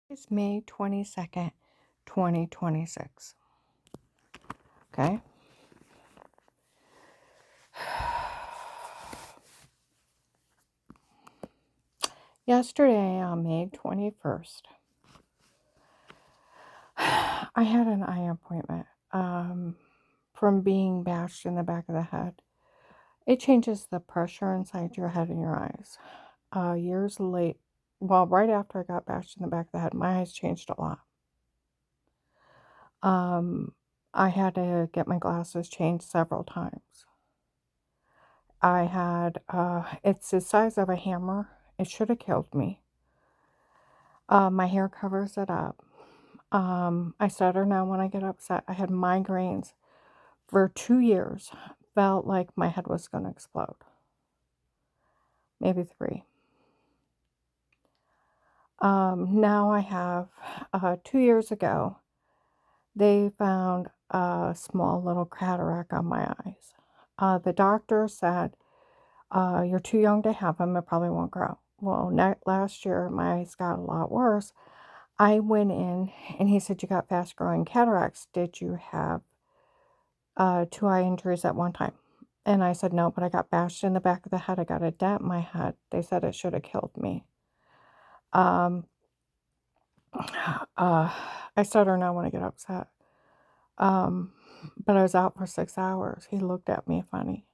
It's May 22nd, 2026. Okay. Yesterday on May 21st, I had an eye appointment from being bashed in the back of the head. It changes the pressure inside your head and your eyes. Years late, right after I got bashed in the back of the head, my eyes changed a lot. I had to get my glasses changed several times. It's the size of a hammer. It should have killed me. My hair covers it up. I stutter now when I get upset. I had migraines for 2 years. Felt like my head was going to explode. Maybe 3. Now I have, 2 years ago, they found a small little cataract on my eyes. The doctor said, you're too young to have them. It probably won't grow. Well, last year, my eyes got a lot worse. I went in and he said, you got fast growing cataracts. Did you have 2 eye injuries at one time? And I said, no, but I got bashed in the back of the head. I got a dent in my head. They said it should have killed me. Um, I stutter now when I get upset. But I was out for 6 hours. He looked at me funny.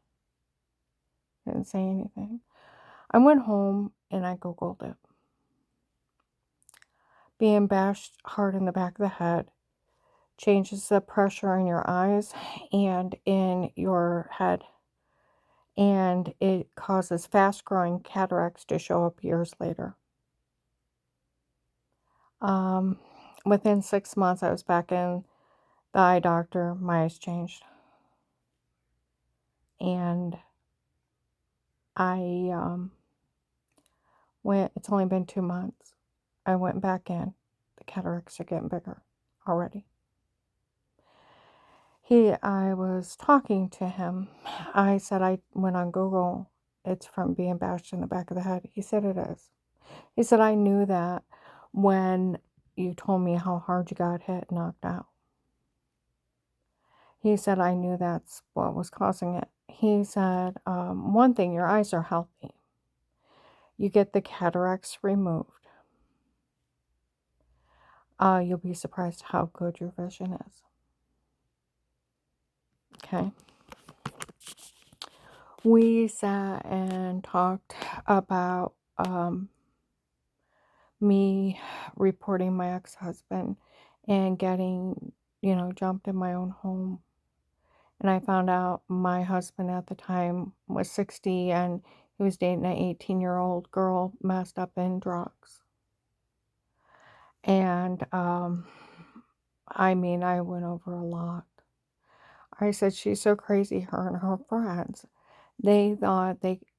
Didn't say anything. I went home and I Googled it. Being bashed hard in the back of the head changes the pressure in your eyes and in your head, and it causes fast-growing cataracts to show up years later. Within 6 months, I was back in the eye doctor. My eyes changed, and I went. It's only been 2 months. I went back in. The cataracts are getting bigger already. I was talking to him. I said I went on Google. It's from being bashed in the back of the head. He said it is. He said, I knew that when you told me how hard you got hit, knocked out. He said, I knew that's what was causing it. He said, one thing, your eyes are healthy. You get the cataracts removed. You'll be surprised how good your vision is. Okay. We sat and talked about me reporting my ex-husband and getting, jumped in my own home. And I found out my husband at the time was 60 and he was dating an 18-year-old girl messed up in drugs. And I went over a lot. I said, she's so crazy, her and her friends.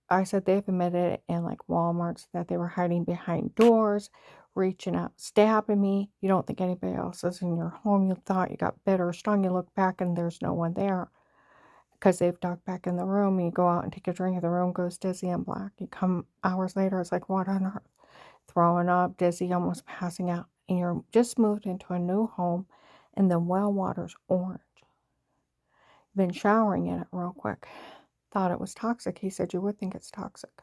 I said they've admitted in like Walmarts that they were hiding behind doors, reaching out, stabbing me. You don't think anybody else is in your home. You thought you got bitter or strong. You look back and there's no one there because they've dug back in the room. You go out and take a drink. The room goes dizzy and black. You come hours later, it's like, what on earth? Throwing up, dizzy, almost passing out. And you're just moved into a new home and the well water's orange. Been showering in it real quick. Thought it was toxic. He said, you would think it's toxic.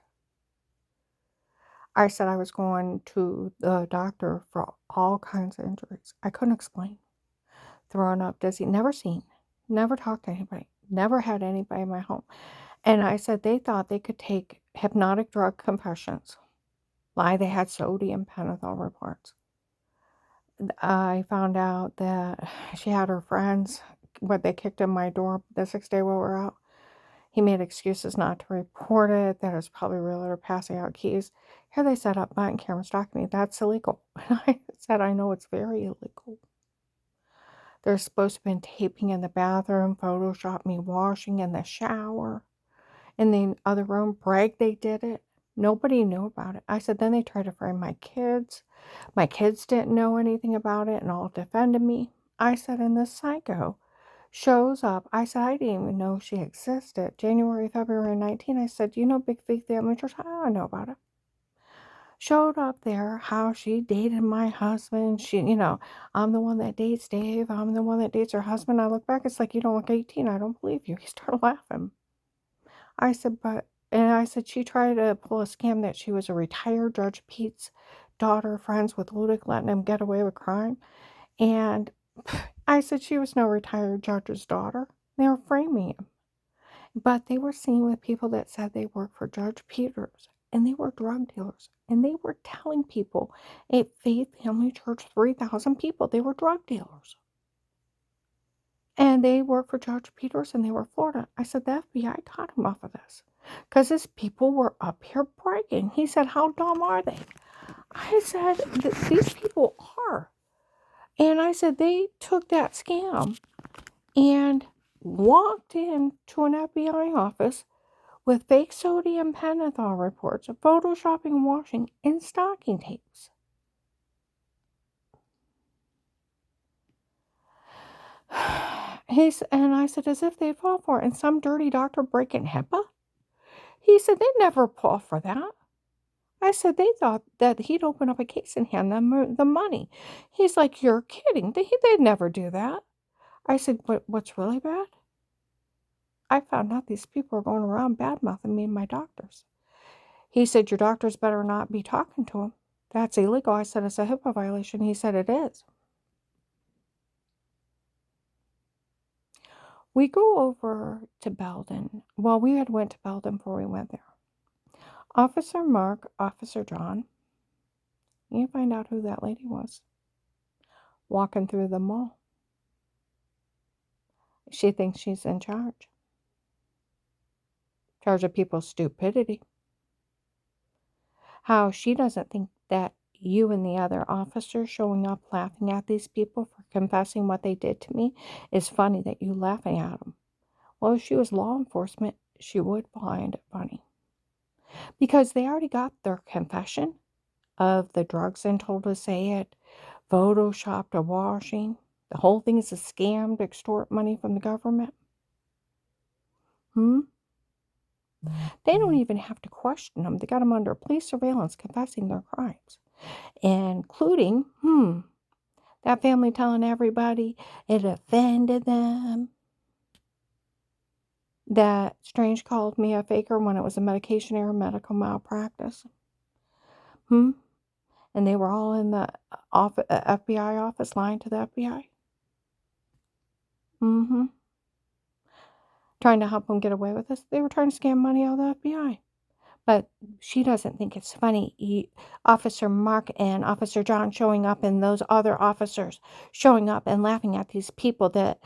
I said I was going to the doctor for all kinds of injuries. I couldn't explain. Throwing up, dizzy, never seen, never talked to anybody, never had anybody in my home. And I said they thought they could take hypnotic drug confessions. Lie, they had sodium pentothal reports. I found out that she had her friends, they kicked in my door the 6th day while we were out. He made excuses not to report it, that it was probably realtor passing out keys. Here they set up button cameras stalking me. That's illegal. And I said, I know it's very illegal. There's supposed to have been taping in the bathroom, Photoshop me washing in the shower. In the other room, brag they did it. Nobody knew about it. I said, then they tried to frame my kids. My kids didn't know anything about it and all defended me. I said, and this psycho shows up. I said, I didn't even know she existed. January, February 19, I said, you know Big Faith Amateurs? I know about it. showed up there, how she dated my husband. I'm the one that dates Dave. I'm the one that dates her husband. I look back, it's like, you don't look 18. I don't believe you. He started laughing. I said, she tried to pull a scam that she was a retired Judge Pete's daughter, friends with Ludick, letting him get away with crime. And I said she was no retired judge's daughter. They were framing him. But they were seen with people that said they worked for Judge Peters, and they were drug dealers. And they were telling people at Faith Family Church, 3,000 people, they were drug dealers. And they worked for Judge Peters, and they were Florida. I said, the FBI caught him off of this. Because his people were up here bragging. He said, how dumb are they? I said, these people are. And I said, they took that scam and walked into an FBI office with fake sodium pentothal reports, photoshopping and washing, and stocking tapes. And I said, as if they'd fall for it. And some dirty doctor breaking HIPAA? He said, they'd never fall for that. I said, they thought that he'd open up a case and hand them the money. He's like, you're kidding. They'd never do that. I said, but what's really bad? I found out these people are going around bad-mouthing me and my doctors. He said, your doctors better not be talking to him. That's illegal. I said, it's a HIPAA violation. He said, it is. We go over to Belden. Well, we had went to Belden before we went there. Officer Mark, Officer John. You find out who that lady was. Walking through the mall. She thinks she's in charge. Charge of people's stupidity. How she doesn't think that you and the other officers showing up laughing at these people for confessing what they did to me is funny, that you laughing at them. Well, if she was law enforcement, she would find it funny. Because they already got their confession of the drugs and told to say it, photoshopped a washing. The whole thing is a scam to extort money from the government. They don't even have to question them. They got them under police surveillance confessing their crimes. Including, that family telling everybody it offended them. That Strange called me a faker when it was a medication error, medical malpractice. And they were all in the FBI office lying to the FBI. Trying to help them get away with this. They were trying to scam money out of the FBI. But she doesn't think it's funny. Officer Mark and Officer John showing up, and those other officers showing up and laughing at these people that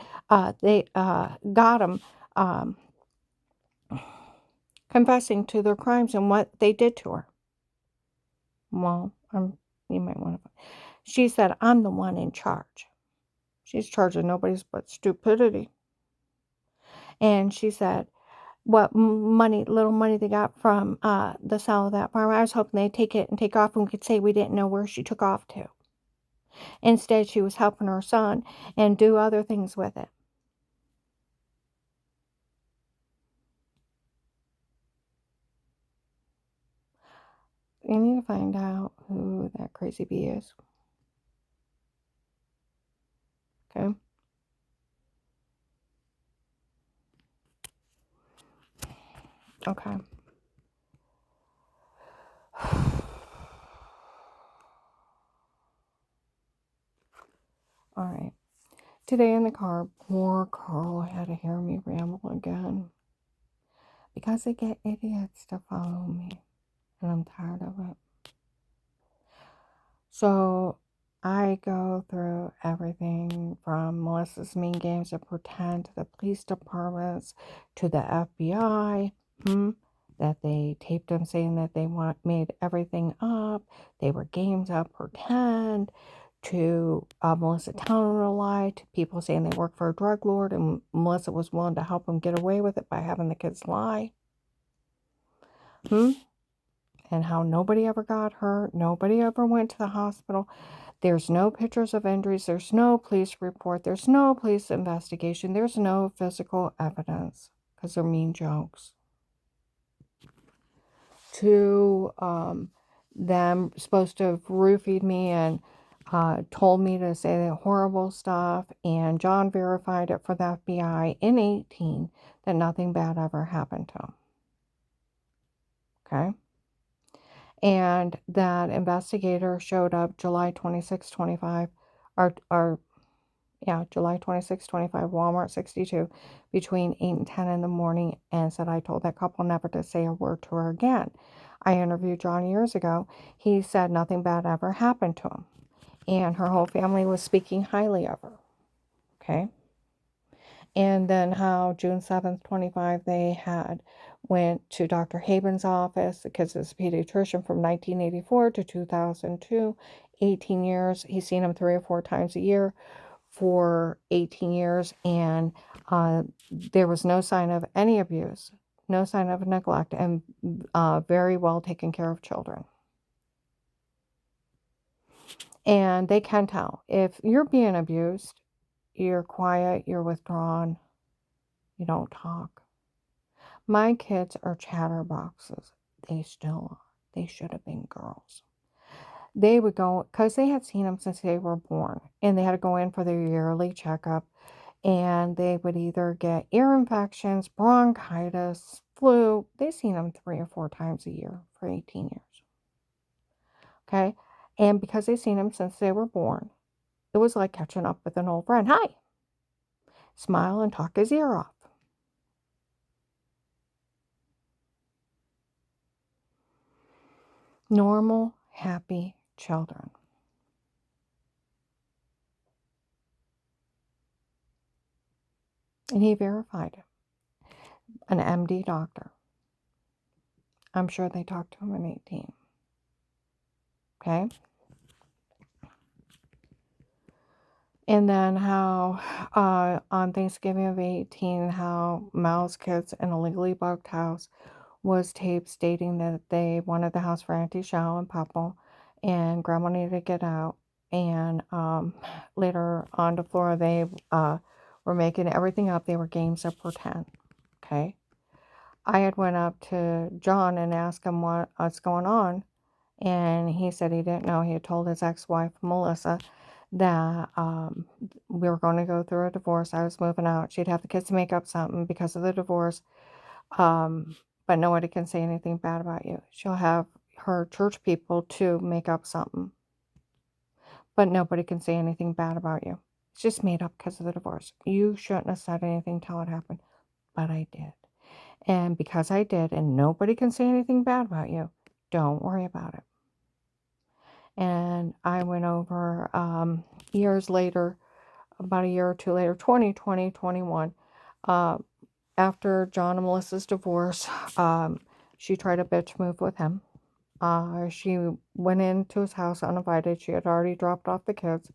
they got them confessing to their crimes and what they did to her. Well, you might want to. She said, I'm the one in charge. She's charged of nobody's but stupidity. And she said, what little money they got from the sale of that farm, I was hoping they'd take it and take off, and we could say we didn't know where she took off to. Instead, she was helping her son and do other things with it. You need to find out who that crazy bee is. Okay? Okay. All right. Today in the car, poor Carl had to hear me ramble again. Because I get idiots to follow me. And I'm tired of it. So I go through everything from Melissa's Mean Games of Pretend to the police departments to the FBI. That they taped them saying that they made everything up. They were games of pretend. To Melissa telling a lie. To people saying they work for a drug lord, and Melissa was willing to help them get away with it by having the kids lie. And how nobody ever got hurt. Nobody ever went to the hospital. There's no pictures of injuries. There's no police report. There's no police investigation. There's no physical evidence. Because they're mean jokes. To them supposed to have roofied me and told me to say that horrible stuff, and John verified it for the FBI in 18 that nothing bad ever happened to him. Okay? And that investigator showed up July 26, 25, July 26, 25, Walmart 62, between 8 and 10 in the morning, and said, I told that couple never to say a word to her again. I interviewed John years ago. He said nothing bad ever happened to him. And her whole family was speaking highly of her. Okay? And then how June 7th, 25, they went to Dr. Haben's office, because it's a pediatrician, from 1984 to 2002, 18 years. He's seen him 3 or 4 times a year for 18 years, and there was no sign of any abuse, no sign of neglect, and very well taken care of children. And they can tell. If you're being abused, you're quiet, you're withdrawn, you don't talk. My kids are chatterboxes. They still are. They should have been girls. They would go, because they had seen them since they were born, and they had to go in for their yearly checkup, and they would either get ear infections, bronchitis, flu. They've seen them 3 or 4 times a year for 18 years. Okay? And because they've seen them since they were born, it was like catching up with an old friend. Hi! Smile and talk his ear off. Normal, happy children. And he verified it. An MD doctor. I'm sure they talked to him in 18. Okay? And then how on Thanksgiving of 18, how Mal's kids in a legally bugged house was taped stating that they wanted the house for Auntie Shell and Papa, and Grandma needed to get out. And later on to Flora, they were making everything up. They were games of pretend. Okay? I had went up to John and asked him what's going on, and he said he didn't know. He had told his ex-wife, Melissa, that we were going to go through a divorce. I was moving out. She'd have the kids to make up something because of the divorce, but nobody can say anything bad about you. She'll have her church people to make up something, but nobody can say anything bad about you. It's just made up because of the divorce. You shouldn't have said anything till it happened, but I did. And because I did, and nobody can say anything bad about you, don't worry about it. And I went over years later, about a year or two later, 2020, 21, after John and Melissa's divorce, she tried to bitch move with him. She went into his house uninvited. She had already dropped off the kids.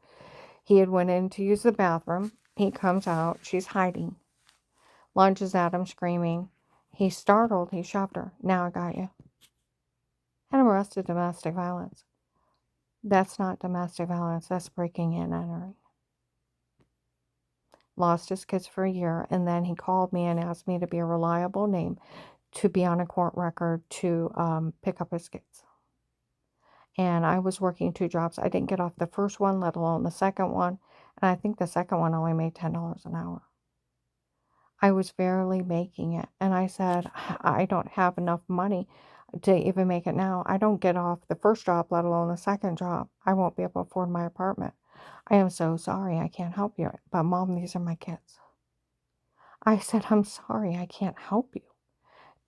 He had went in to use the bathroom. He comes out. She's hiding. Lunges at him, screaming. He's startled. He shoved her. Now I got you. And arrested domestic violence. That's not domestic violence. That's breaking and entering. Lost his kids for a year, and then he called me and asked me to be a reliable name to be on a court record to pick up his kids. And I was working 2 jobs. I didn't get off the first one, let alone the second one. And I think the second one only made $10 an hour. I was barely making it. And I said, I don't have enough money to even make it now. I don't get off the first job, let alone the second job. I won't be able to afford my apartment. I am so sorry. I can't help you. But Mom, these are my kids. I said, I'm sorry. I can't help you.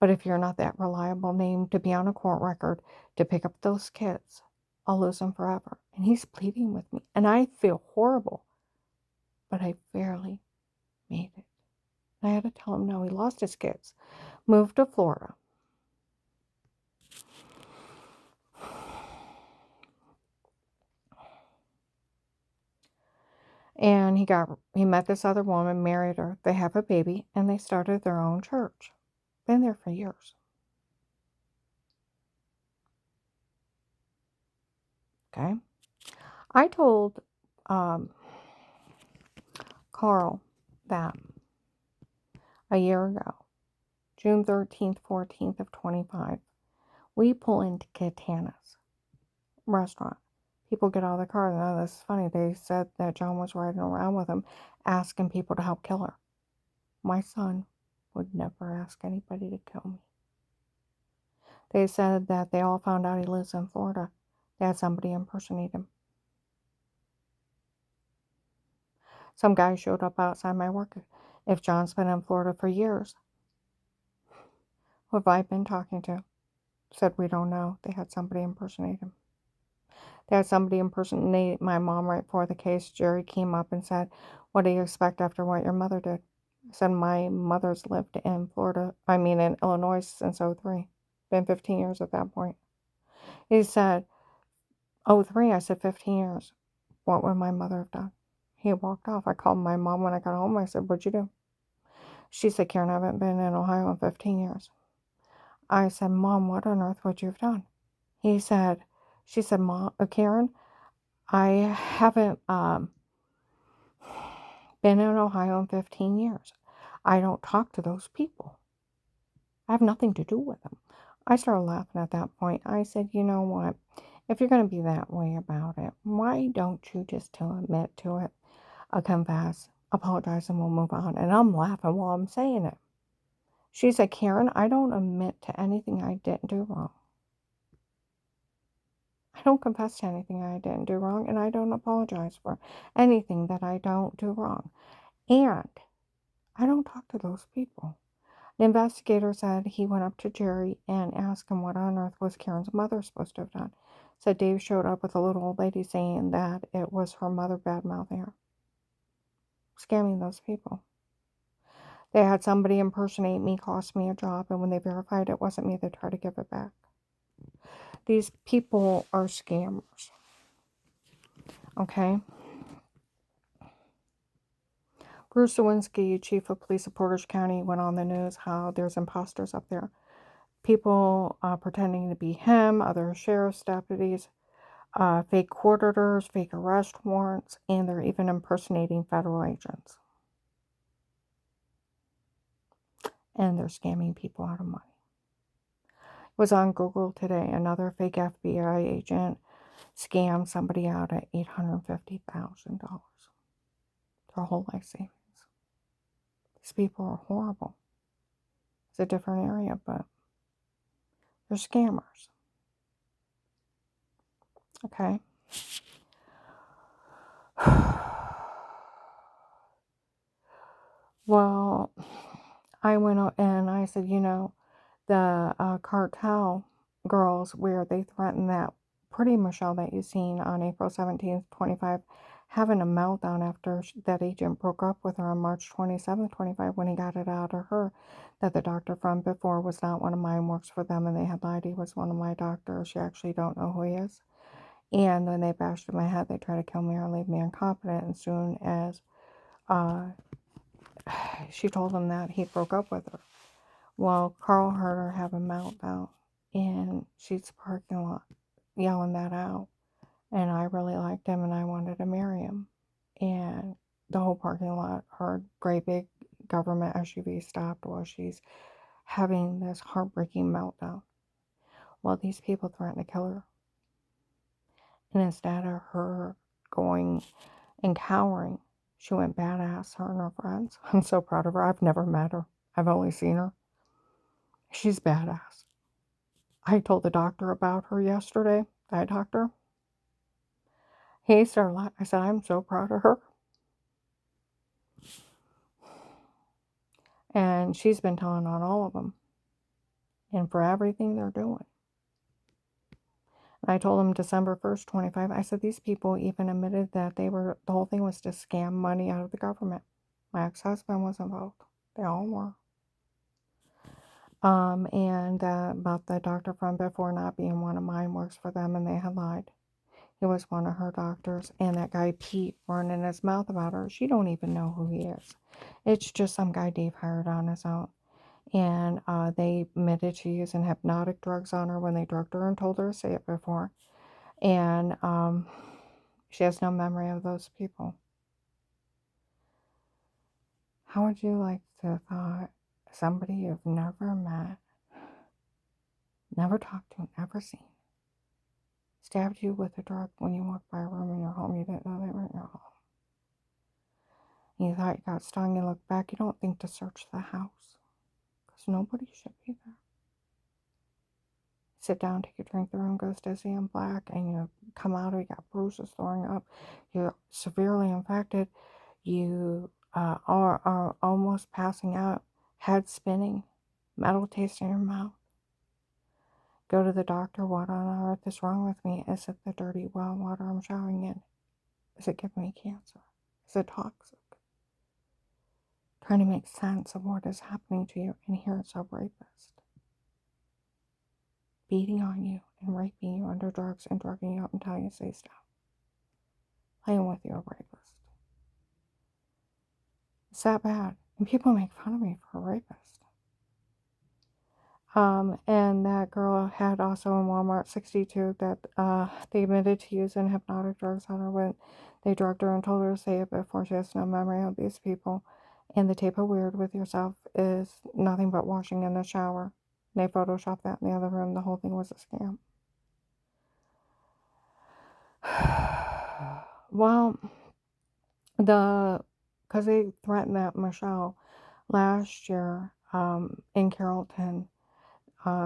But if you're not that reliable name to be on a court record to pick up those kids, I'll lose them forever. And he's pleading with me. And I feel horrible. But I barely made it. I had to tell him no. He lost his kids. Moved to Florida. And he met this other woman, married her. They have a baby, and they started their own church. Been there for years. Okay? I told Carl that a year ago, June 13th, 14th of 25, we pull into Katana's. restaurant. People get out of the car, and oh, this is funny. They said that John was riding around with him, asking people to help kill her. My son would never ask anybody to kill me. They said that they all found out he lives in Florida. They had somebody impersonate him. Some guy showed up outside my work. If John's been in Florida for years, who have I been talking to? Said we don't know. They had somebody impersonate him. They had somebody impersonate my mom right before the case. Jerry came up and said, "What do you expect after what your mother did?" I said, "My mother's lived in in Illinois since '03. Been 15 years at that point." He said, '03. I said, 15 years. What would my mother have done? He walked off. I called my mom when I got home. I said, "What'd you do?" She said, "Karen, I haven't been in Ohio in 15 years. I said, "Mom, what on earth would you have done?" She said, "Mom, Karen, I haven't been in Ohio in 15 years. I don't talk to those people. I have nothing to do with them." I started laughing at that point. I said, "You know what? If you're going to be that way about it, why don't you just admit to it, confess, apologize, and we'll move on?" And I'm laughing while I'm saying it. She said, "Karen, I don't admit to anything I didn't do wrong. I don't confess to anything I didn't do wrong, and I don't apologize for anything that I don't do wrong. And I don't talk to those people." The investigator said he went up to Jerry and asked him what on earth was Karen's mother supposed to have done. Said Dave showed up with a little old lady saying that it was her mother bad-mouthing her. Scamming those people. They had somebody impersonate me, cost me a job, and when they verified it wasn't me, they tried to give it back. These people are scammers. Okay? Bruce Lewinsky, chief of police of Portage County, went on the news how there's imposters up there. People pretending to be him, other sheriff's deputies, fake court orders, fake arrest warrants, and they're even impersonating federal agents. And they're scamming people out of money. It was on Google today. Another fake FBI agent scammed somebody out of $850,000. Their whole life savings. These people are horrible. It's a different area, but they're scammers. Okay? Well, I went out and I said, the cartel girls, where they threatened that pretty Michelle that you seen on April 17th, 25, having a meltdown after that agent broke up with her on March 27th, 25, when he got it out of her that the doctor from before was not one of mine, works for them, and they had lied he was one of my doctors. She actually don't know who he is. And when they bashed in my head, they tried to kill me or leave me incompetent. And soon as she told him that he broke up with her. Well, Carl heard her have a meltdown in Sheets parking lot, yelling that out. And I really liked him and I wanted to marry him. And the whole parking lot heard great big government SUV stopped while she's having this heartbreaking meltdown. Well, these people threatened to kill her. And instead of her going and cowering, she went badass, her and her friends. I'm so proud of her. I've never met her. I've only seen her. She's badass. I told the doctor about her yesterday, the eye doctor. He started laughing. I said, "I'm so proud of her." And she's been telling on all of them. And for everything they're doing. And I told him December 1st, 25, I said, these people even admitted that the whole thing was to scam money out of the government. My ex-husband was involved. They all were. And about the doctor from before not being one of mine, works for them, and they had lied. He was one of her doctors. And that guy Pete running his mouth about her, she don't even know who he is. It's just some guy Dave hired on his own. And they admitted to using hypnotic drugs on her when they drugged her and told her to say it before. And she has no memory of those people. How would you like to thought somebody you've never met, never talked to, never seen, stabbed you with a drug when you walked by a room in your home. You didn't know they were in your home. You thought you got stung. You look back. You don't think to search the house because nobody should be there. Sit down, take a drink. The room goes dizzy and black, and you come out. You got bruises, throwing up. You're severely infected. You are almost passing out, head spinning, metal taste in your mouth. Go to the doctor. What on earth is wrong with me? Is it the dirty well water I'm showering in? Is it giving me cancer? Is it toxic? Trying to make sense of what is happening to you, and here it's a rapist beating on you and raping you under drugs and drugging you up until you say stop. Playing with you, a rapist. It's that bad. And people make fun of me for a rapist. And that girl had also in Walmart 62 that they admitted to using hypnotic drugs on her when they drugged her and told her to say it before she has no memory of these people. And the tape of Weird with Yourself is nothing but washing in the shower. They photoshopped that in the other room. The whole thing was a scam. Well, because they threatened that Michelle last year in Carrollton,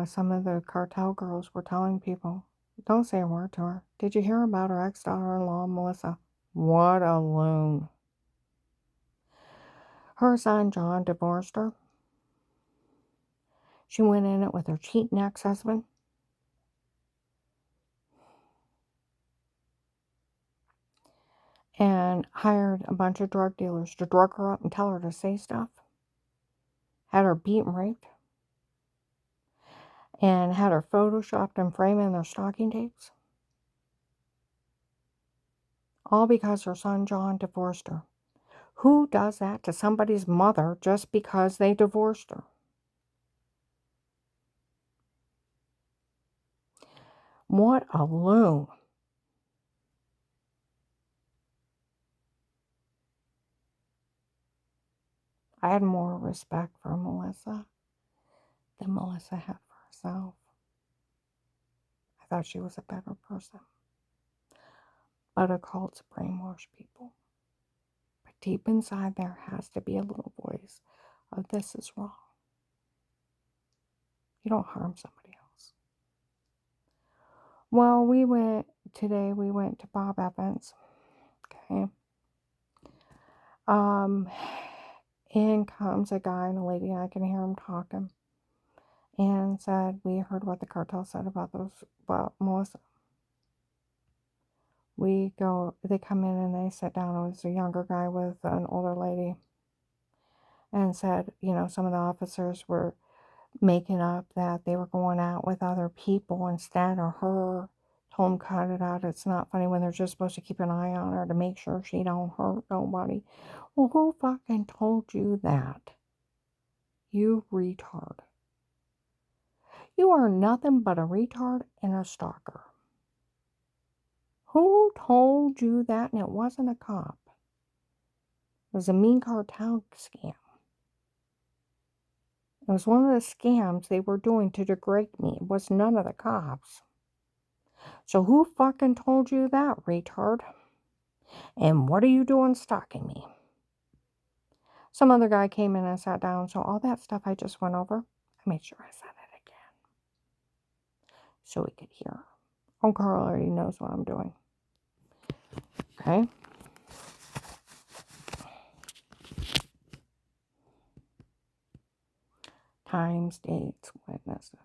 some of the cartel girls were telling people, don't say a word to her. Did you hear about her ex-daughter-in-law, Melissa? What a loon. Her son, John, divorced her. She went in it with her cheating ex-husband. And hired a bunch of drug dealers to drug her up and tell her to say stuff. Had her beat and raped. And had her photoshopped and framed in their stocking tapes. All because her son, John, divorced her. Who does that to somebody's mother just because they divorced her? What a loon. I had more respect for Melissa than Melissa had for herself. I thought she was a better person. But occults brainwash people. But deep inside there has to be a little voice of this is wrong. You don't harm somebody else. Well, we went to Bob Evans. Okay. In comes a guy and a lady, and I can hear him talking. And said, we heard what the cartel said about Melissa. They come in and they sit down. It was a younger guy with an older lady. And said, some of the officers were making up that they were going out with other people instead of her. Told them, cut it out. It's not funny when they're just supposed to keep an eye on her to make sure she don't hurt nobody. Well, who fucking told you that? You retard. You are nothing but a retard and a stalker. Who told you that? And it wasn't a cop. It was a mean cartel scam. It was one of the scams they were doing to degrade me. It was none of the cops. So who fucking told you that, retard? And what are you doing stalking me? Some other guy came in and sat down. So all that stuff I just went over, I made sure I said it again. So he could hear. Oh, Carl already knows what I'm doing. Okay? Times, dates, witnesses.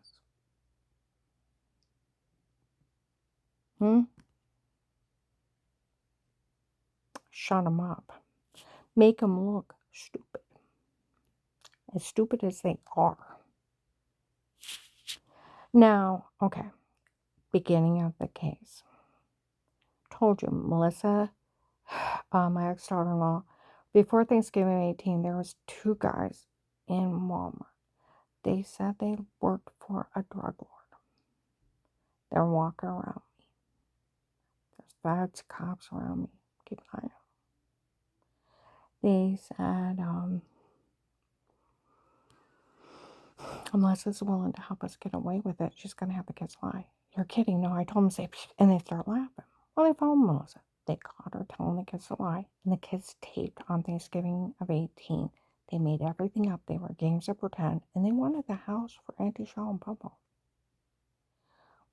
Shut them up. Make them look stupid. As stupid as they are. Now, okay. Beginning of the case. Told you, Melissa, my ex-daughter-in-law, before Thanksgiving 18, there was 2 guys in Walmart. They said they worked for a drug lord. They're walking around me. There's bad cops around me. Keep an eye out. They said, unless it's willing to help us get away with it, she's going to have the kids lie. You're kidding. No, I told them to say, psh, and they start laughing. Well, they found Melissa. They caught her telling the kids a lie. And the kids taped on Thanksgiving of 18. They made everything up. They were games of pretend. And they wanted the house for Auntie Shaw and Bubba.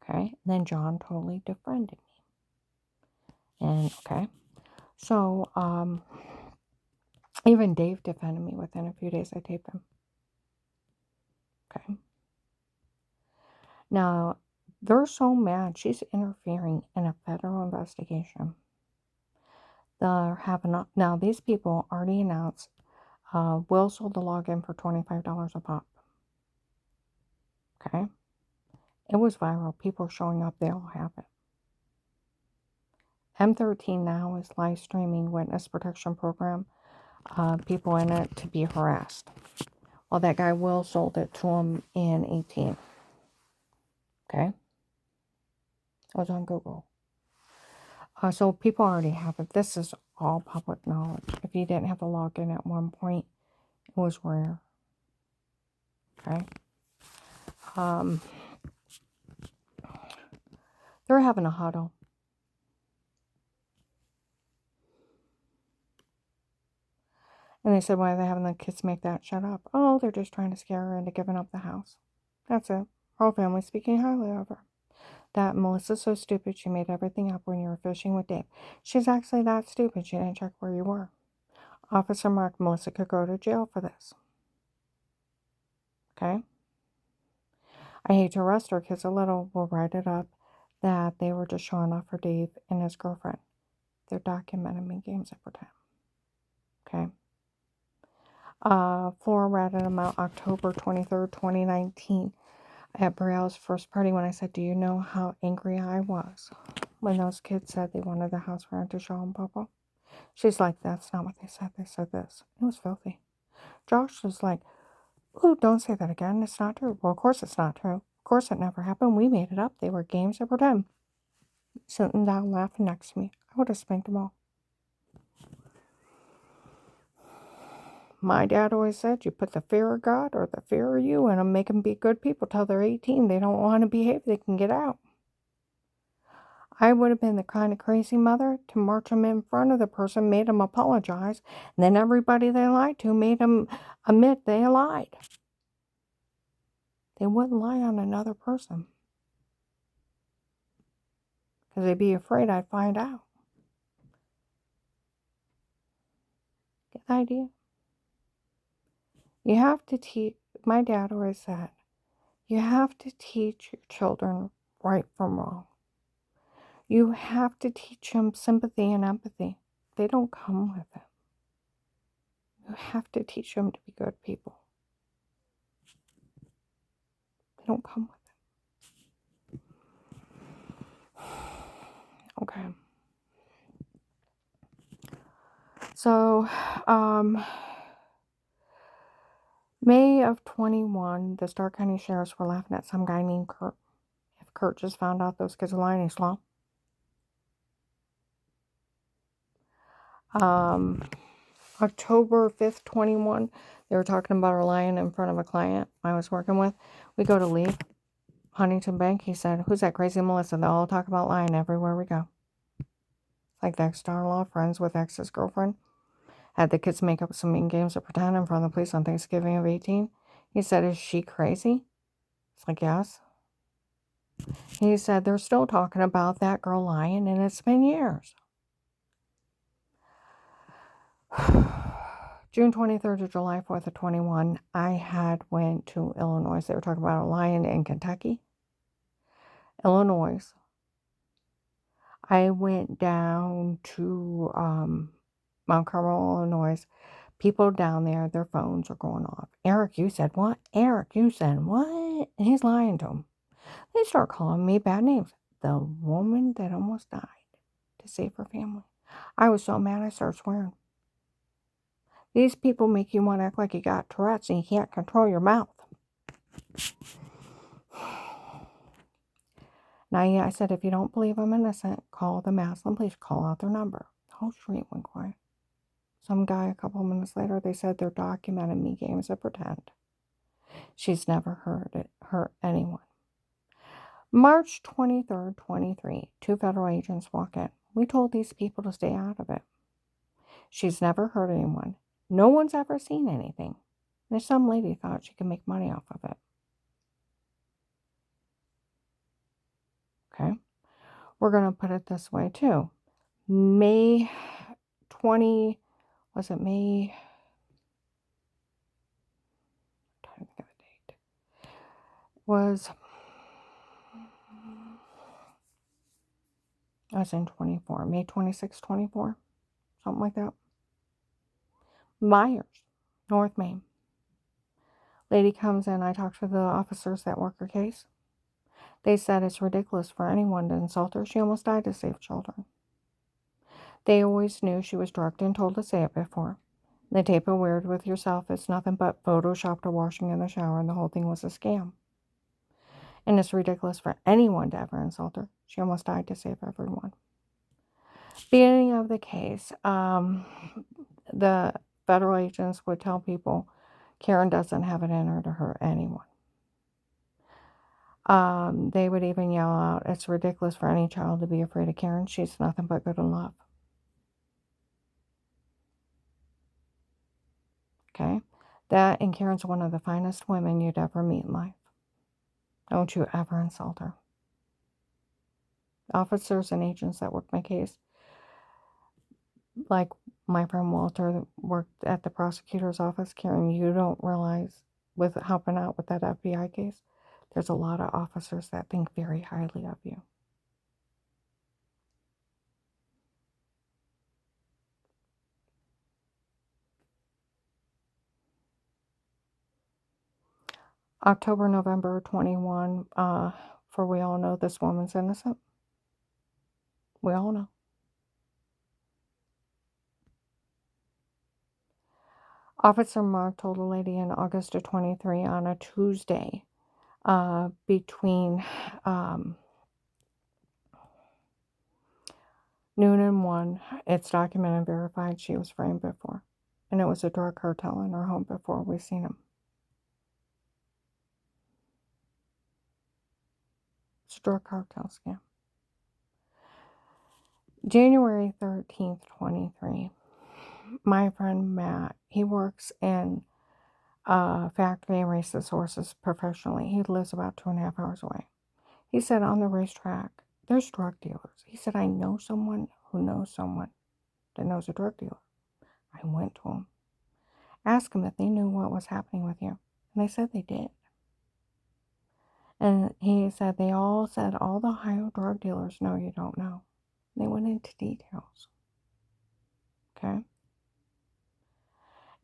Okay? And then John totally defriended me. And, okay. So, even Dave defended me within a few days I taped him. Okay? Now, they're so mad she's interfering in a federal investigation. They're having now these people already announced Will sold the login for $25 a pop. Okay? It was viral. People are showing up. They all have it. M13 now is live streaming witness protection program. People in it to be harassed. Well, that guy Will sold it to him in 18. Okay? It was on Google. So people already have it. This is all public knowledge. If you didn't have the login at one point, it was rare. Okay? They're having a huddle. And they said, why are they having the kids make that shut up? Oh, they're just trying to scare her into giving up the house. That's it. Her whole family speaking highly of her. That Melissa's so stupid she made everything up when you were fishing with Dave. She's actually that stupid she didn't check where you were. Officer marked Melissa could go to jail for this. Okay? I hate to arrest her because a little will write it up that they were just showing off for Dave and his girlfriend. They're documenting me games of pretend. Okay? Flora ratted him out October 23rd, 2019 at Brielle's first party when I said, do you know how angry I was when those kids said they wanted the house for Auntie Shaw and Papa? She's like, that's not what they said. They said this. It was filthy. Josh was like, ooh, don't say that again. It's not true. Well, of course it's not true. Of course it never happened. We made it up. They were games of pretend. Sitting down laughing next to me. I would have spanked them all. My dad always said, you put the fear of God or the fear of you in them, make them be good people till they're 18. They don't want to behave, they can get out. I would have been the kind of crazy mother to march them in front of the person, made them apologize, and then everybody they lied to made them admit they lied. They wouldn't lie on another person because they'd be afraid I'd find out. Get the idea? You have to teach, my dad always said, you have to teach your children right from wrong. You have to teach them sympathy and empathy. They don't come with it. You have to teach them to be good people. They don't come with it. Okay. So, May of 21, the Stark County Sheriffs were laughing at some guy named Kurt. If Kurt just found out those kids were lying, he's slow. October 5th, 21, they were talking about her lying in front of a client I was working with. We go to leave Huntington Bank. He said, who's that crazy Melissa? They all talk about lying everywhere we go. Like the ex-daughter-in-law, friends with ex's girlfriend. Had the kids make up some mean games of pretend in front of the police on Thanksgiving of 18. He said, is she crazy? It's like, yes. He said, they're still talking about that girl lying, and it's been years. June 23rd to July 4th of 21, I had went to Illinois. They were talking about a lion in Kentucky. Illinois. I went down to Mount Carmel, Illinois. People down there, their phones are going off. Eric, you said what? Eric, you said what? And he's lying to them. They start calling me bad names. The woman that almost died to save her family. I was so mad I started swearing. These people make you want to act like you got Tourette's and you can't control your mouth. Now, yeah, I said, if you don't believe I'm innocent, call the Maslin police. Call out their number. The whole street went quiet. Some guy, a couple of minutes later, they said they're documenting me games of pretend. She's never hurt anyone. March 23rd, 23, 2 federal agents walk in. We told these people to stay out of it. She's never hurt anyone. No one's ever seen anything. And some lady thought she could make money off of it. Okay? We're going to put it this way, too. May 20, was it May? I'm trying to think of the date. Was I was in 24, May 26, 24, something like that. Myers, North Main. Lady comes in, I talked to the officers that work her case. They said it's ridiculous for anyone to insult her. She almost died to save children. They always knew she was drugged and told to say it before. The tape of Weird with Yourself is nothing but photoshopped her washing in the shower, and the whole thing was a scam. And it's ridiculous for anyone to ever insult her. She almost died to save everyone. Beginning of the case, the federal agents would tell people Karen doesn't have it in her to hurt anyone. They would even yell out, it's ridiculous for any child to be afraid of Karen. She's nothing but good and love. Okay? That and Karen's one of the finest women you'd ever meet in life. Don't you ever insult her. Officers and agents that worked my case, like my friend Walter that worked at the prosecutor's office, Karen, you don't realize with helping out with that FBI case, there's a lot of officers that think very highly of you. October, November 21, for we all know this woman's innocent. We all know. Officer Mark told a lady in August of 23 on a Tuesday between noon and 1, it's documented and verified she was framed before. And it was a drug cartel in her home before we seen him. It's a drug cartel scam. January 13th, 23, my friend Matt, he works in a factory and races horses professionally. He lives about 2.5 hours away. He said on the racetrack, there's drug dealers. He said, I know someone who knows someone that knows a drug dealer. I went to him, asked him if they knew what was happening with you. And they said they did. And he said they all said all the Ohio drug dealers know you don't know. They went into details. Okay?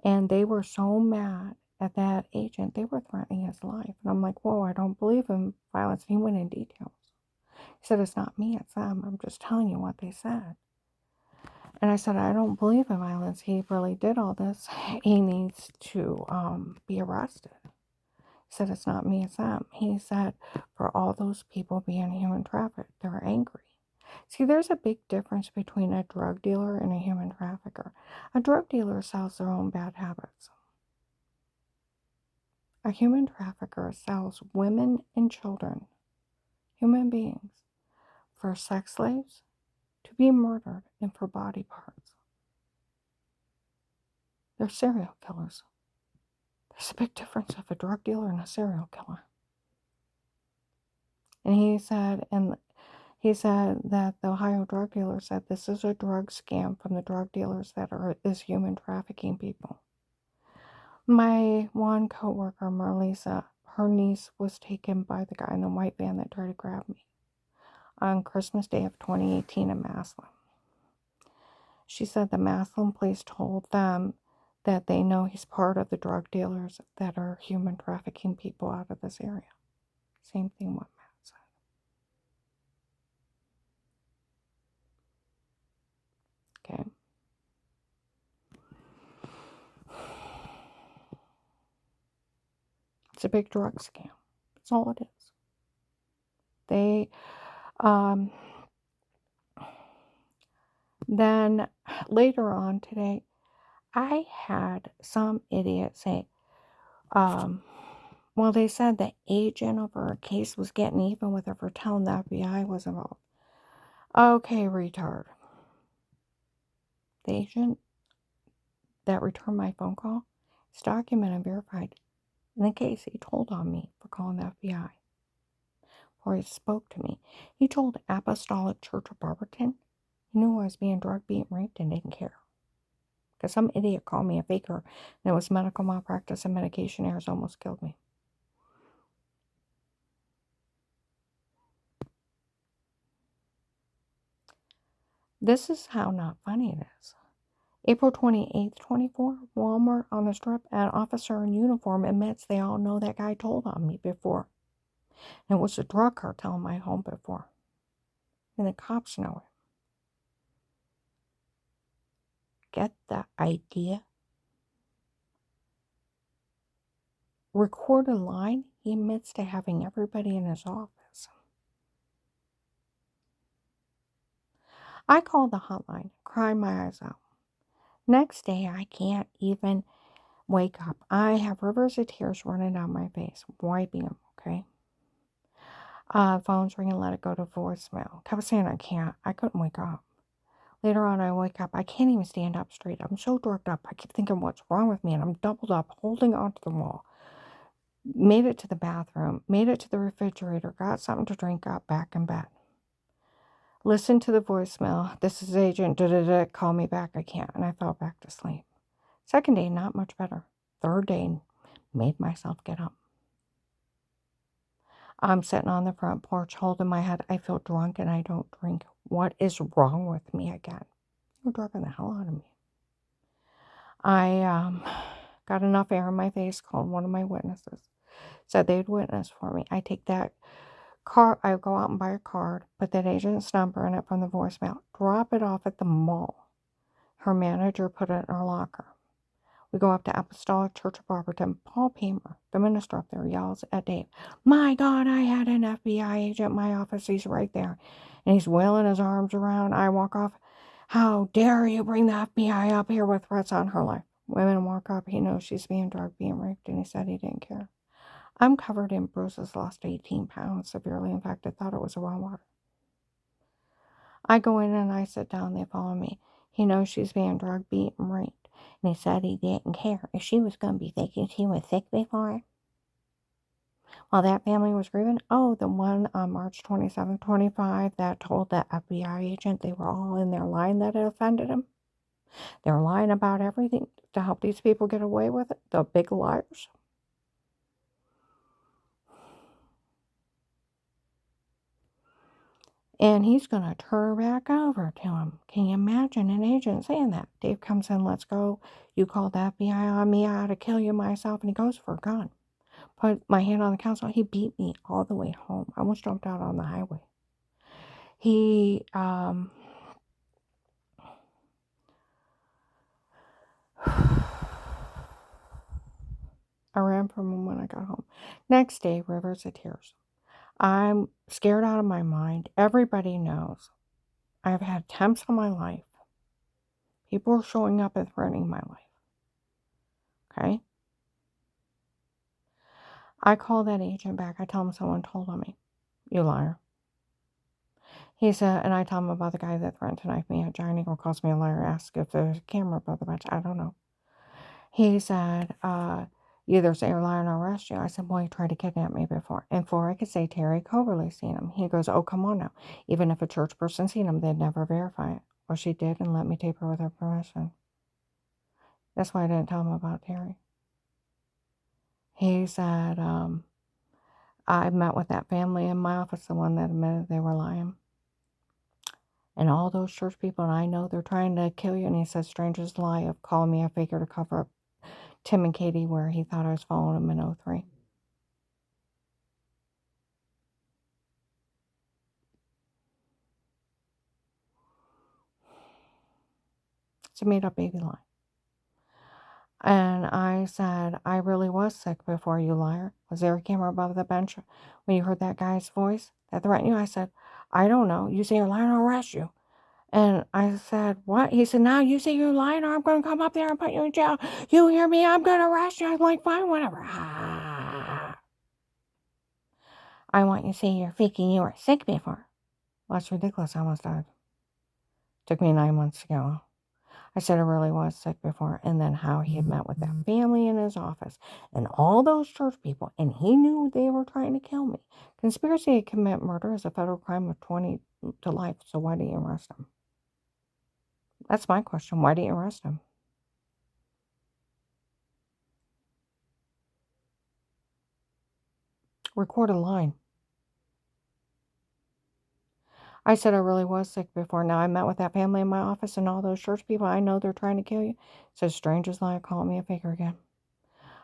And they were so mad at that agent, they were threatening his life. And I'm like, whoa, I don't believe in violence. He went in details. He said, it's not me, it's them. I'm just telling you what they said. And I said, I don't believe in violence. He really did all this. He needs to be arrested. He said, it's not me, it's them. He said, for all those people being human trafficked, they're angry. See, there's a big difference between a drug dealer and a human trafficker. A drug dealer sells their own bad habits. A human trafficker sells women and children, human beings, for sex slaves, to be murdered, and for body parts. They're serial killers. There's a big difference of a drug dealer and a serial killer. And he said that the Ohio drug dealer said this is a drug scam from the drug dealers that is human trafficking people. My one coworker, Marlisa, her niece was taken by the guy in the white van that tried to grab me on Christmas Day of 2018 in Massillon. She said the Massillon police told them that they know he's part of the drug dealers that are human trafficking people out of this area. Same thing what Matt said. Okay. It's a big drug scam. That's all it is. They, then later on today, I had some idiot say, Well, they said the agent of her case was getting even with her for telling the FBI was involved. Okay, retard. The agent that returned my phone call is documented and verified. In the case, he told on me for calling the FBI. Or he spoke to me. He told Apostolic Church of Barberton he knew I was being drugged, beaten, raped, and didn't care. Because some idiot called me a faker, and it was medical malpractice and medication errors almost killed me. This is how not funny it is. April 28th, 24, Walmart on the Strip. An officer in uniform admits they all know that guy told on me before. And it was a drug cartel in my home before. And the cops know it. Get the idea? Recorded line, he admits to having everybody in his office. I called the hotline, cried my eyes out. Next day, I can't even wake up. I have rivers of tears running down my face, wiping them, okay? Phone's ringing, let it go to voicemail. Kept saying I couldn't wake up. Later on, I wake up. I can't even stand up straight. I'm so drugged up. I keep thinking, what's wrong with me? And I'm doubled up, holding onto the wall. Made it to the bathroom, made it to the refrigerator, got something to drink, got back in bed. Listened to the voicemail. This is agent, call me back. I can't. And I fell back to sleep. Second day, not much better. Third day, made myself get up. I'm sitting on the front porch holding my head. I feel drunk and I don't drink. What is wrong with me again? You're drugging the hell out of me. I got enough air in my face, called one of my witnesses. Said they'd witness for me. I take that card, I go out and buy a card, put that agent's number in it from the voicemail, drop it off at the mall. Her manager put it in her locker. We go up to Apostolic Church of Barberton. Paul Pamer, the minister up there, yells at Dave, "My God, I had an FBI agent in my office. He's right there." And he's wailing his arms around. I walk off. "How dare you bring the FBI up here with threats on her life?" Women walk up. He knows she's being drugged, being raped, and he said he didn't care. I'm covered in bruises, lost 18 pounds, severely infected, thought it was well water. I go in and I sit down. They follow me. He knows she's being drugged, beaten, raped. And he said he didn't care if she was going to be thinking she was sick before. While that family was grieving, the one on March 27, 25 that told the FBI agent they were all in their line that had offended him. They were lying about everything to help these people get away with it. The big liars. And he's going to turn her back over to him. Can you imagine an agent saying that? Dave comes in, "Let's go. You called the FBI on me. I ought to kill you myself." And he goes for a gun. Put my hand on the console. He beat me all the way home. I almost jumped out on the highway. I ran from him when I got home. Next day, rivers of tears. I'm scared out of my mind. Everybody knows. I've had attempts on my life. People are showing up and threatening my life. Okay? I call that agent back. I tell him someone told on me. "You liar." He said, and I tell him about the guy that threatened to knife me at Giant Eagle, calls me a liar, asks if there's a camera above the bench. I don't know. He said, "You either say you're lying or I'll arrest you." I said, "Well, he tried to kidnap me before." And before I could say Terry Coverly seen him. He goes, "Oh, come on now. Even if a church person seen him, they'd never verify it." Well, she did and let me tape her with her permission. That's why I didn't tell him about Terry. He said, I met with that family in my office, the one that admitted they were lying. And all those church people, and I know they're trying to kill you. And he said, strangers lie of calling me a faker to cover up Tim and Katie where he thought I was following him in 03. It's a made-up baby lie. And I said, "I really was sick before, you liar. Was there a camera above the bench when you heard that guy's voice that threatened you?" I said, "I don't know. You say you're lying, I'll arrest you." And I said, "What?" He said, "Now you say you're lying or I'm going to come up there and put you in jail. You hear me? I'm going to arrest you." I'm like, "Fine, whatever." I want you to say you're faking you were sick before. Well, that's ridiculous. I almost died. Took me 9 months to go. I said I really was sick before. And then how he had met with that family in his office and all those church people. And he knew they were trying to kill me. Conspiracy to commit murder is a federal crime of 20 to life. So why didn't you arrest him? That's my question. Why didn't you arrest him? Record a line. I said I really was sick before. Now I met with that family in my office and all those church people. I know they're trying to kill you. So strangers lie, call me a faker again.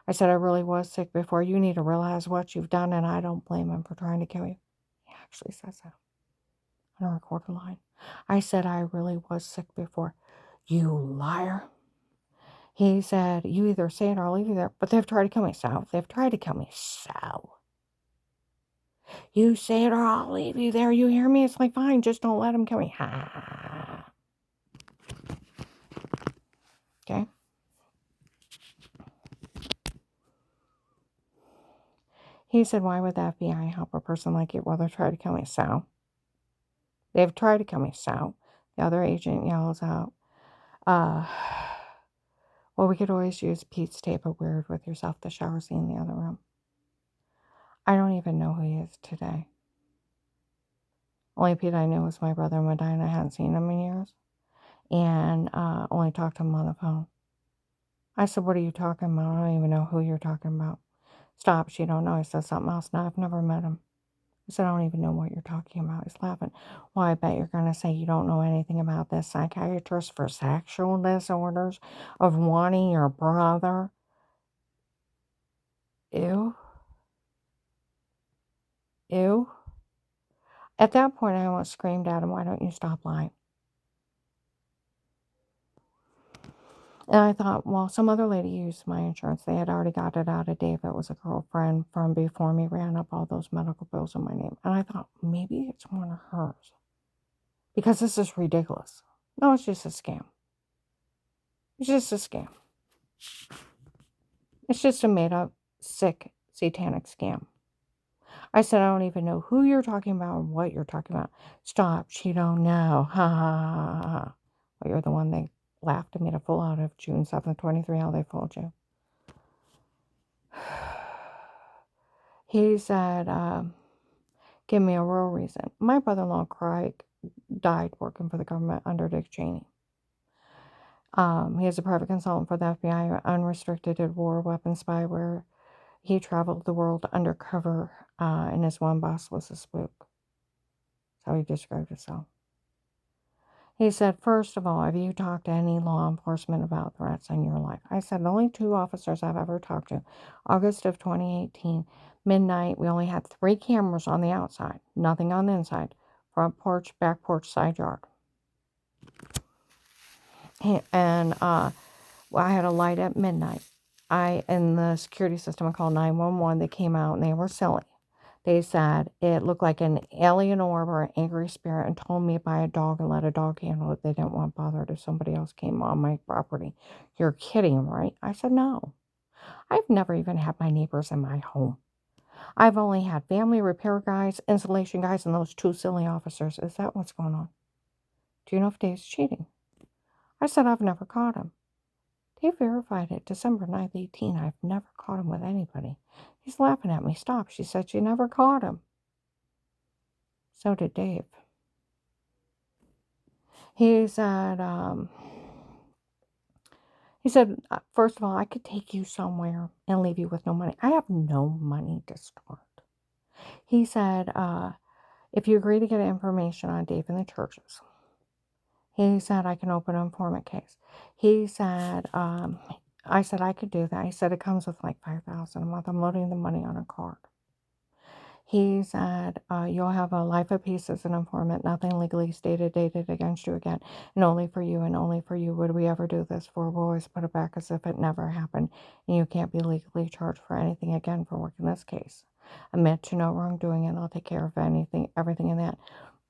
I said I really was sick before. You need to realize what you've done, and I don't blame him for trying to kill you. He actually says that on a recorded line. I said I really was sick before. You liar. He said, you either say it or I'll leave you there. But they've tried to kill me, so. They've tried to kill me, so. You say it or I'll leave you there. You hear me? It's like, fine, just don't let him kill me. Ha. Okay? He said, why would the FBI help a person like you? Well, they're trying to kill me, so. They've tried to kill me, so. The other agent yells out, well, we could always use Pete's tape of weird with yourself, the shower scene in the other room. I don't even know who he is today. Only Pete I knew was my brother and I hadn't seen him in years. And only talked to him on the phone. I said, what are you talking about? I don't even know who you're talking about. Stop, she don't know. He said something else. No, I've never met him. I said, I don't even know what you're talking about. He's laughing. Well, I bet you're going to say you don't know anything about this psychiatrist for sexual disorders of wanting your brother. Ew. Ew. At that point, I almost screamed at him, why don't you stop lying? And I thought, well, some other lady used my insurance. They had already got it out of Dave. It was a girlfriend from before me, ran up all those medical bills in my name. And I thought, maybe it's one of hers. Because this is ridiculous. No, it's just a scam. It's just a scam. It's just a made-up, sick, satanic scam. I said, I don't even know who you're talking about or what you're talking about. Stop, she don't know. Ha ha ha ha. Well, you're the one they laughed and made a fool out of June 7th, 23, how they fooled you. He said, give me a real reason. My brother-in-law, Craig, died working for the government under Dick Cheney. He is a private consultant for the FBI, unrestricted war weapons spyware. He traveled the world undercover, and his one boss was a spook. That's how he described himself. He said, first of all, have you talked to any law enforcement about threats in your life? I said, the only 2 officers I've ever talked to, August of 2018, midnight, we only had 3 cameras on the outside, nothing on the inside, front porch, back porch, side yard. And I had a light at midnight. In the security system, I called 911. They came out and they were silly. They said it looked like an alien orb or an angry spirit and told me to buy a dog and let a dog handle it. They didn't want bothered if somebody else came on my property. You're kidding, right? I said, no. I've never even had my neighbors in my home. I've only had family repair guys, installation guys, and those 2 silly officers. Is that what's going on? Do you know if Dave's cheating? I said, I've never caught him. Dave verified it December 9th, 18. I've never caught him with anybody. He's laughing at me. Stop. She said she never caught him. So did Dave. He said, first of all, I could take you somewhere and leave you with no money. I have no money to start. He said, if you agree to get information on Dave and the churches, he said, I can open an informant case. He said, I said, I could do that. He said, it comes with like $5,000 a month. I'm loading the money on a card. He said, you'll have a life of peace as an informant, nothing legally stated, dated against you again, and only for you would we ever do this for. We'll always put it back as if it never happened, and you can't be legally charged for anything again for working this case. Admit to no wrongdoing, and I'll take care of everything in that.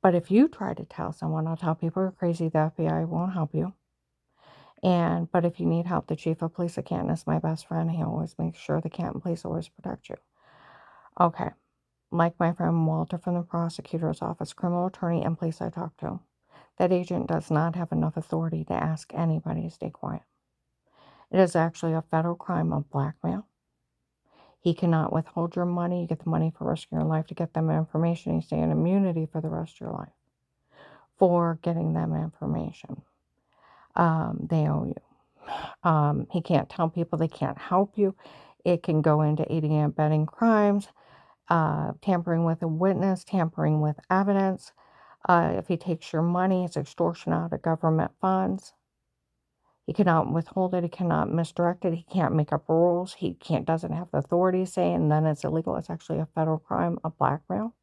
But if you try to tell someone, I'll tell people you're crazy, the FBI won't help you. But if you need help, the chief of police of Canton is my best friend. He always makes sure the Canton police always protect you. Okay. like my friend Walter from the prosecutor's office, criminal attorney, and police I talked to, that agent does not have enough authority to ask anybody to stay quiet. It is actually a federal crime of blackmail. He cannot withhold your money. You get the money for risking your life to get them information. You stay in immunity for the rest of your life for getting them information. They owe you. He can't tell people they can't help you. It can go into aiding and abetting crimes, tampering with a witness, tampering with evidence. If he takes your money, it's extortion out of government funds. He cannot withhold it. He cannot misdirect it. He can't make up rules. He doesn't have the authority to say, and then it's illegal. It's actually a federal crime of blackmail.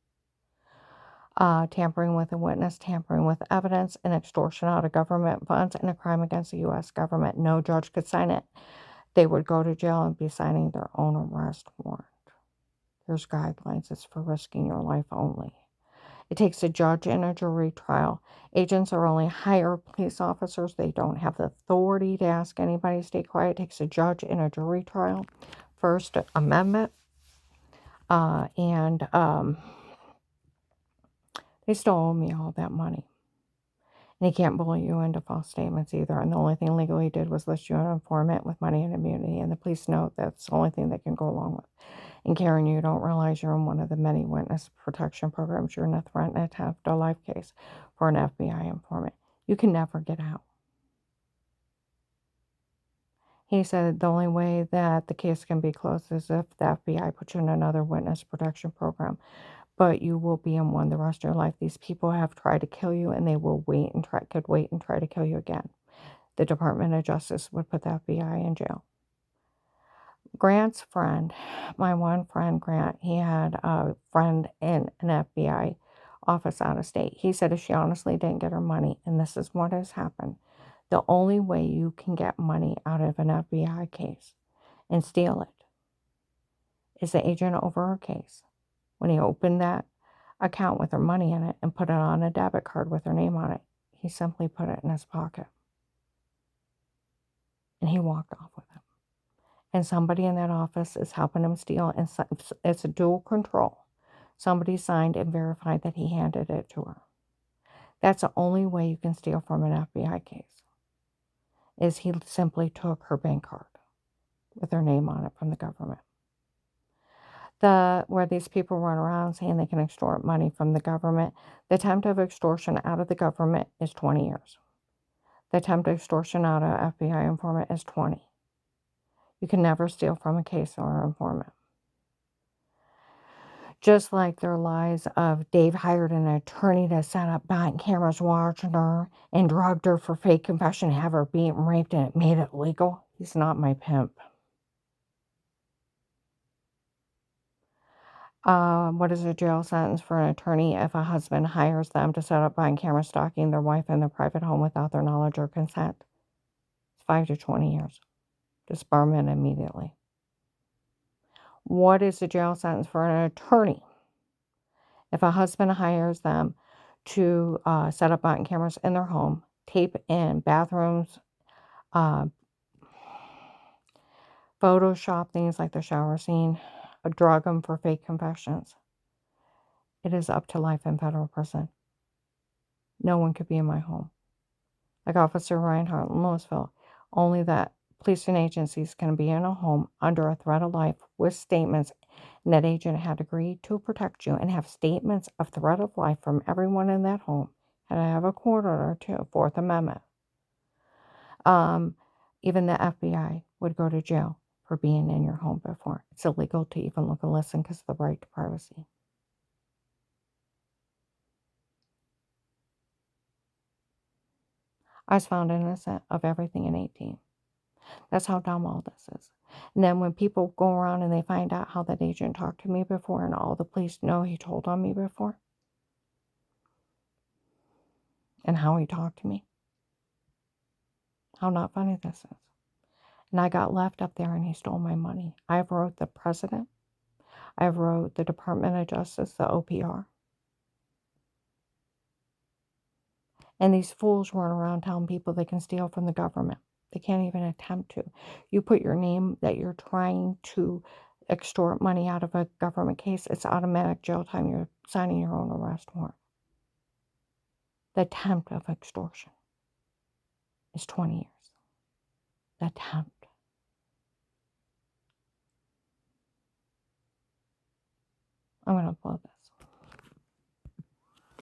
Tampering with a witness, tampering with evidence, and extortion out of government funds, and a crime against the U.S. government. No judge could sign it. They would go to jail and be signing their own arrest warrant. There's guidelines. It's for risking your life only. It takes a judge and a jury trial. Agents are only hired police officers. They don't have the authority to ask anybody to stay quiet. It takes a judge and a jury trial. First Amendment. And they still owe me all that money. And he can't bully you into false statements either. And the only thing legally he did was list you an informant with money and immunity. And the police know that's the only thing they can go along with. And Karen, you don't realize you're in one of the many witness protection programs. You're in a threat and attempt to life case for an FBI informant. You can never get out. He said the only way that the case can be closed is if the FBI puts you in another witness protection program. But you will be in one the rest of your life. These people have tried to kill you, and they will could wait and try to kill you again. The Department of Justice would put the FBI in jail. Grant's friend, my one friend, Grant, he had a friend in an FBI office out of state. He said if she honestly didn't get her money, and this is what has happened, the only way you can get money out of an FBI case and steal it is the agent over her case. When he opened that account with her money in it and put it on a debit card with her name on it, he simply put it in his pocket. And he walked off with it. And somebody in that office is helping him steal, and it's a dual control. Somebody signed and verified that he handed it to her. That's the only way you can steal from an FBI case, is he simply took her bank card with her name on it from the government. Where these people run around saying they can extort money from the government, the attempt of extortion out of the government is 20 years. The attempt of extortion out of FBI informant is 20. You can never steal from a case or an informant. Just like their lies of Dave hired an attorney to set up bank cameras watching her and drugged her for fake confession, have her beat and raped, and it made it legal. He's not my pimp. What is a jail sentence for an attorney if a husband hires them to set up bank camera stalking their wife in their private home without their knowledge or consent? It's 5 to 20 years. Disbarment immediately. What is the jail sentence for an attorney if a husband hires them to set up button cameras in their home, tape in bathrooms, uh, Photoshop things like the shower scene, drug them for fake confessions? It is up to life in federal prison. No one could be in my home. Like Officer Reinhardt in Louisville, only that police and agencies can be in a home under a threat of life with statements, and that agent had agreed to protect you and have statements of threat of life from everyone in that home. And I have a court order too, Fourth Amendment. Even the FBI would go to jail for being in your home before. It's illegal to even look and listen because of the right to privacy. I was found innocent of everything in 18. That's how dumb all this is. And then when people go around and they find out how that agent talked to me before and all the police know he told on me before and how he talked to me, how not funny this is. And I got left up there and he stole my money. I've wrote the president. I've wrote the Department of Justice, the OPR. And these fools run around telling people they can steal from the government. They can't even attempt to. You put your name that you're trying to extort money out of a government case, it's automatic jail time. You're signing your own arrest warrant. The attempt of extortion is 20 years. The attempt. I'm going to upload this.